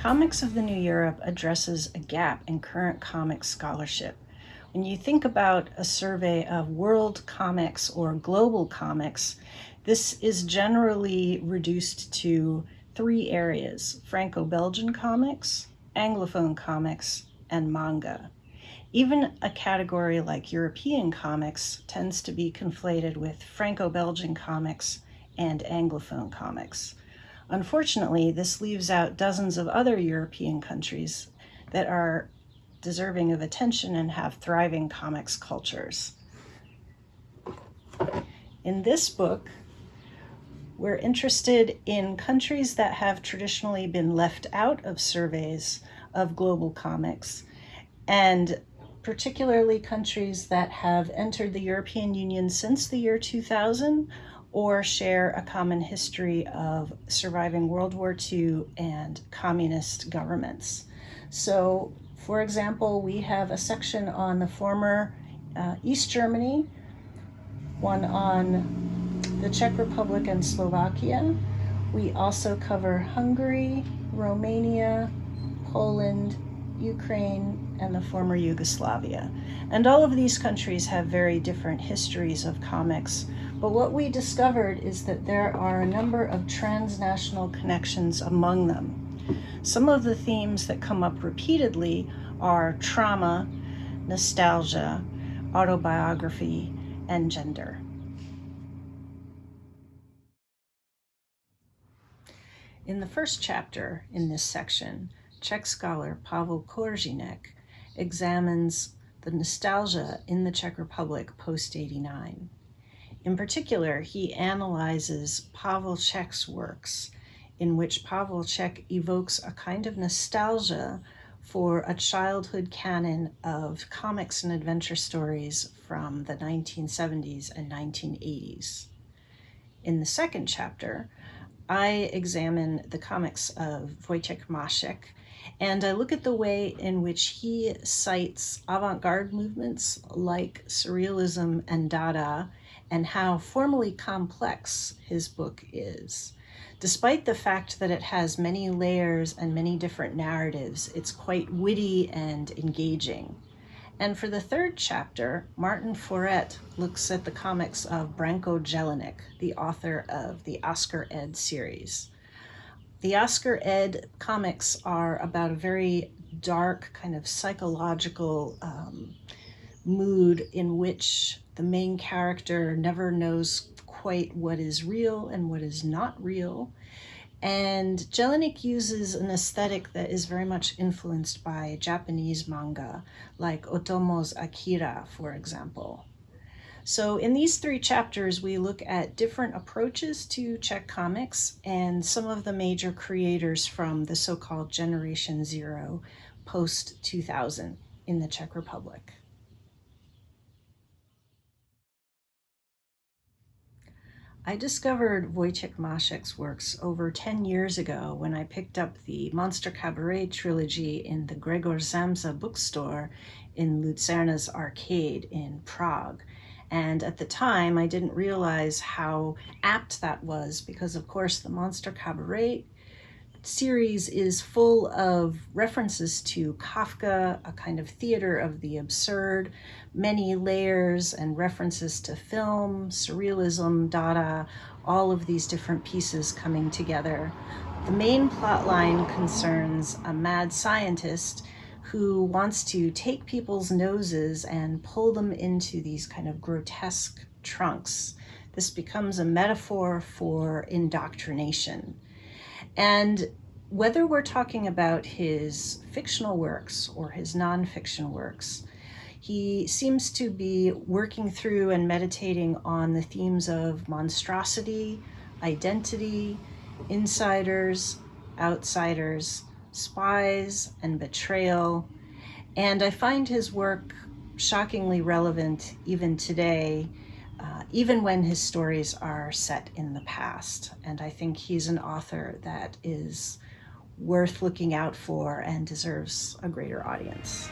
Comics of the New Europe addresses a gap in current comics scholarship. When you think about a survey of world comics or global comics, this is generally reduced to three areas: Franco-Belgian comics, Anglophone comics, and manga. Even a category like European comics tends to be conflated with Franco-Belgian comics and Anglophone comics. Unfortunately, this leaves out dozens of other European countries that are deserving of attention and have thriving comics cultures. In this book, we're interested in countries that have traditionally been left out of surveys of global comics, and particularly countries that have entered the European Union since the year 2000 or share a common history of surviving World War II and communist governments. So, for example, we have a section on the former East Germany, one on the Czech Republic and Slovakia. We also cover Hungary, Romania, Poland, Ukraine, and the former Yugoslavia. And all of these countries have very different histories of comics, but what we discovered is that there are a number of transnational connections among them. Some of the themes that come up repeatedly are trauma, nostalgia, autobiography, and gender. In the first chapter in this section, Czech scholar Pavel Kořínek examines the nostalgia in the Czech Republic post-89. In particular, he analyzes Pavel Čech's works, in which Pavel Čech evokes a kind of nostalgia for a childhood canon of comics and adventure stories from the 1970s and 1980s. In the second chapter, I examine the comics of Vojtěcha Maška, and I look at the way in which he cites avant-garde movements like Surrealism and Dada, and how formally complex his book is. Despite the fact that it has many layers and many different narratives, it's quite witty and engaging. And for the third chapter, Martin Foret looks at the comics of Branko Jelinek, the author of the Oscar Ed series. The Oscar Ed comics are about a very dark kind of psychological mood in which the main character never knows quite what is real and what is not real. And Jelinek uses an aesthetic that is very much influenced by Japanese manga, like Otomo's Akira, for example. So in these three chapters, we look at different approaches to Czech comics and some of the major creators from the so-called Generation Zero, post-2000 in the Czech Republic. I discovered Vojtěch Mašek's works over 10 years ago when I picked up the Monster Cabaret trilogy in the Gregor Samsa bookstore in Lucerna's Arcade in Prague. And at the time, I didn't realize how apt that was because, of course, the Monster Cabaret series is full of references to Kafka, a kind of theater of the absurd, many layers and references to film, surrealism, Dada, all of these different pieces coming together. The main plot line concerns a mad scientist who wants to take people's noses and pull them into these kind of grotesque trunks. This becomes a metaphor for indoctrination. And whether we're talking about his fictional works or his nonfiction works, he seems to be working through and meditating on the themes of monstrosity, identity, insiders, outsiders, spies, and betrayal. And I find his work shockingly relevant even today, even when his stories are set in the past. And I think he's an author that is worth looking out for and deserves a greater audience.